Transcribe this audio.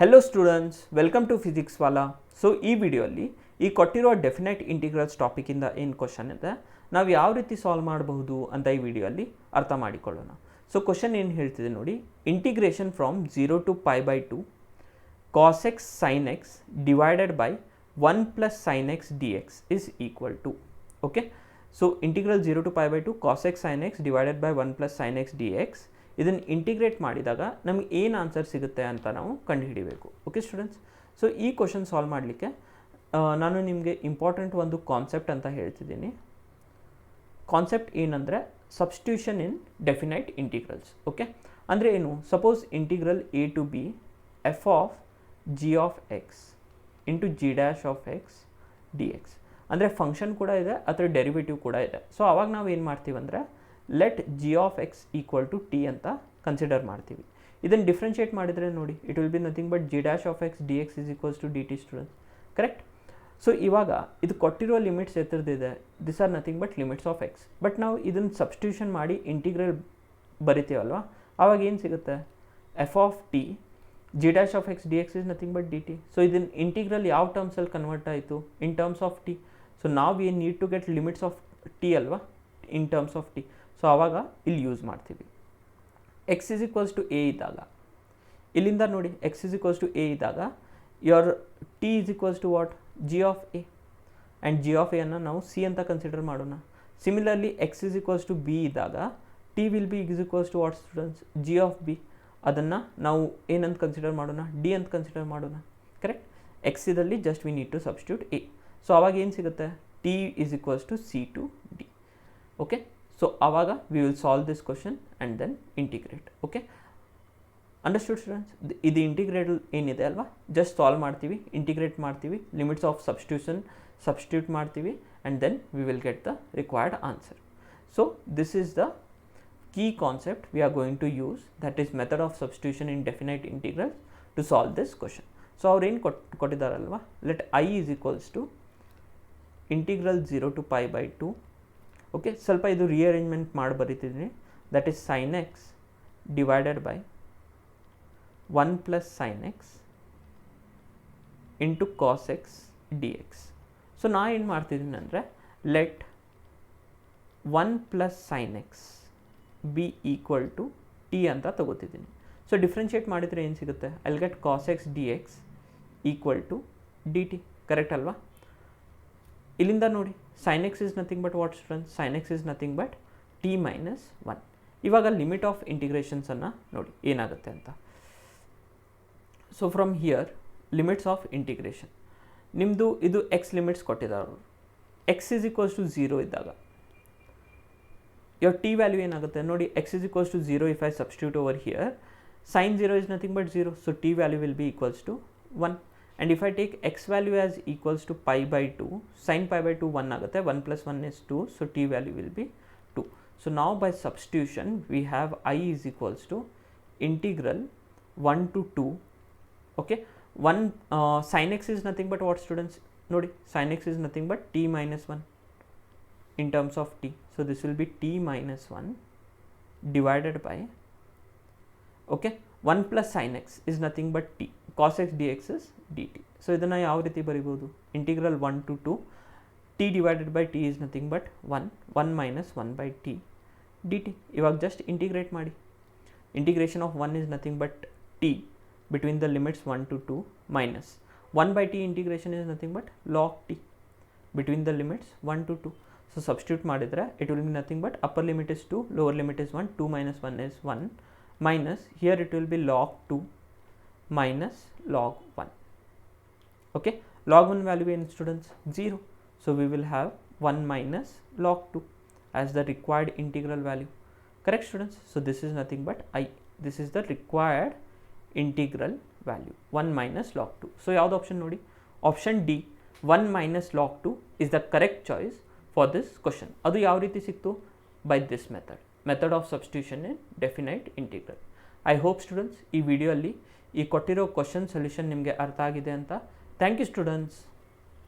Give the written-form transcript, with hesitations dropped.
Hello students, welcome to physics Wallah. So ಈ ವಿಡಿಯೋಲ್ಲಿ ಈ ಕೊಟ್ಟಿರೋ ಡೆಫಿನೆಟ್ ಇಂಟಿಗ್ರಲ್ಸ್ ಟಾಪಿಕಿಂದ ಏನು ಕ್ವಶನ್ ಇದೆ, ನಾವು ಯಾವ ರೀತಿ ಸಾಲ್ವ್ ಮಾಡಬಹುದು ಅಂತ ಈ ವಿಡಿಯೋಲ್ಲಿ ಅರ್ಥ ಮಾಡಿಕೊಳ್ಳೋಣ. ಸೊ ಕ್ವಶನ್ ಏನು ಹೇಳ್ತಿದೆ ನೋಡಿ, integration from 0 to π/2 cos x sin x divided by 1 plus sin x dx is equal to, okay. So integral 0 to π/2 cos x sin x divided by 1 plus sin x dx, ಇದನ್ನು integrate ಮಾಡಿದಾಗ ನಮಗೆ ಏನು answer ಸಿಗುತ್ತೆ ಅಂತ ನಾವು ಕಂಡುಹಿಡಿಬೇಕು. Okay students, so ಈ question solve ಮಾಡಲಿಕ್ಕೆ ನಾನು ನಿಮಗೆ ಇಂಪಾರ್ಟೆಂಟ್ ಒಂದು ಕಾನ್ಸೆಪ್ಟ್ ಅಂತ ಹೇಳ್ತಿದ್ದೀನಿ. ಕಾನ್ಸೆಪ್ಟ್ ಏನಂದರೆ ಸಬ್ಸ್ಟಿಟ್ಯೂಷನ್ ಇನ್ ಡೆಫಿನೈಟ್ ಇಂಟಿಗ್ರಲ್ಸ್. ಓಕೆ, ಅಂದರೆ ಏನು, suppose integral a to b f of g of X into g dash of x dx, ಅಂದರೆ ಫಂಕ್ಷನ್ ಕೂಡ ಇದೆ, ಅದರ ಡೆರಿವೇಟಿವ್ ಕೂಡ ಇದೆ. ಸೊ ಅವಾಗ ನಾವು ಏನು ಮಾಡ್ತೀವಿ ಅಂದರೆ let g of x equal to t ಅಂತ ಕನ್ಸಿಡರ್ ಮಾಡ್ತೀವಿ. ಇದನ್ನು ಡಿಫ್ರೆನ್ಷಿಯೇಟ್ ಮಾಡಿದರೆ ನೋಡಿ, it will be nothing but g dash of x dx is equals to dt students, correct. So ಇವಾಗ ಇದು ಕೊಟ್ಟಿರೋ ಲಿಮಿಟ್ಸ್ ಎತ್ತರದಿದೆ, this are nothing but limits of x. But ನಾವು ಇದನ್ನು ಸಬ್ಸ್ಟಿಟ್ಯೂಷನ್ ಮಾಡಿ ಇಂಟಿಗ್ರಲ್ ಬರಿತೀವಲ್ವ, ಆವಾಗ ಏನು ಸಿಗುತ್ತೆ, f of t g dash of x dx is nothing but dt. So ಇದನ್ನು ಇಂಟಿಗ್ರಲ್ ಯಾವ ಟರ್ಮ್ಸಲ್ಲಿ ಕನ್ವರ್ಟ್ ಆಯಿತು, in terms of t. So ನಾವು ಏನು need to get limits of t ಅಲ್ವಾ, in terms of t. So ಆವಾಗ ಇಲ್ಲಿ use ಮಾಡ್ತೀವಿ. X is equals to a ಇದ್ದಾಗ, ಇಲ್ಲಿಂದ ನೋಡಿ x is equals to a ಇದ್ದಾಗ your t is equals to what, g of a, and g of a ಅನ್ನು ನಾವು ಸಿ ಅಂತ ಕನ್ಸಿಡರ್ ಮಾಡೋಣ. Similarly x is equals to b ಇದ್ದಾಗ T will be is equals to what students, g of b. ಅದನ್ನು ನಾವು ಏನಂತ consider ಮಾಡೋಣ, d ಅಂತ ಕನ್ಸಿಡರ್ ಮಾಡೋಣ, ಕರೆಕ್ಟ್. ಎಕ್ಸ್ ಇದಲ್ಲಿ just we need to substitute a. So ಆವಾಗ ಏನು ಸಿಗುತ್ತೆ, t is equals to c to d. Okay, so ಆವಾಗ we will solve this question and then integrate. Okay, understood students. ಇದು integrate ಏನಿದೆ ಅಲ್ವಾ, just solve ಮಾಡ್ತೀವಿ, integrate ಮಾಡ್ತೀವಿ, limits of substitute ಮಾಡ್ತೀವಿ, and then we will get the required answer. So this is the key concept we are going to use, that is method of substitution in definite integrals to solve this question. So our ಏನು ಕೊಟ್ಟಿದ್ದಾರಲ್ವಾ, let I is equals to integral 0 to π/2. Okay, ಸ್ವಲ್ಪ ಇದು rearrangement ಮಾಡಿ ಬರೀತಿದ್ದೀನಿ. That is sin x divided by 1 plus sin x into cos x dx. So ನಾ ಏನು ಮಾಡ್ತಿದ್ದೀನಿ ಅಂದರೆ let 1 plus sin x be equal to t ಅಂತ ತಗೋತಿದ್ದೀನಿ. ಸೊ ಡಿಫ್ರೆನ್ಷಿಯೇಟ್ ಮಾಡಿದರೆ ಏನು ಸಿಗುತ್ತೆ, I will get cos x d x equal to d t, correct ಅಲ್ವಾ. ಇಲ್ಲಿಂದ ನೋಡಿ sign x is nothing but what students, sine x is nothing but t minus 1. ಇವಾಗ limit of ಇಂಟಿಗ್ರೇಷನ್ಸನ್ನು ನೋಡಿ ಏನಾಗುತ್ತೆ ಅಂತ. So from here limits of integration, ನಿಮ್ಮದು ಇದು ಎಕ್ಸ್ ಲಿಮಿಟ್ಸ್ ಕೊಟ್ಟಿದ್ದಾರೆ. ಎಕ್ಸ್ ಇಸ್ ಈಕ್ವಲ್ಸ್ ಟು 0 ಇದ್ದಾಗ your t value ಏನಾಗುತ್ತೆ ನೋಡಿ, x is equals to 0 if I substitute over here, sin 0 is nothing but 0, so t value will be equals to 1. And if I take x value as equals to π/2, sin π/2 1 ಆಗುತ್ತೆ, 1 plus 1 is 2, so t value will be 2. So now by substitution we have I is equals to integral 1 to 2, okay. Sin x is nothing but what students, ನೋಡಿ sin x is nothing but t minus 1 in terms of t. So this will be t minus 1 divided by, okay, 1 plus sin x is nothing but t, cos x dx is dt. So ಇದನ್ನು ಯಾವ ರೀತಿ ಬರಿಬೋದು, integral 1 to 2 t divided by t is nothing but 1 minus 1 by t dt. ಇವಾಗ just integrate ಮಾಡಿ, integration of 1 is nothing but t between the limits 1 to 2 minus 1 by t integration is nothing but log t between the limits 1 to 2. So substitute ಮಾಡಿದರೆ it will be nothing but upper limit is 2, lower limit is 1, 2 minus 1 is 1, minus here it will be log 2 minus log 1. Okay, log 1 value in students 0, so we will have 1 minus log 2 as the required integral value, correct students. So this is nothing but I, this is the required integral value, 1 minus log 2. So ಯಾವುದು option ನೋಡಿ, option D 1 minus log 2 is the correct choice for this question. ಅದು ಯಾವ ರೀತಿ ಸಿಕ್ತು, by this method of substitution in definite integral. I hope students ಈ ವಿಡಿಯೋಲ್ಲಿ ಈ ಕೊಟ್ಟಿರೋ ಕ್ವಶನ್ ಸೊಲ್ಯೂಷನ್ ನಿಮಗೆ ಅರ್ಥ ಆಗಿದೆ ಅಂತ. Thank you students.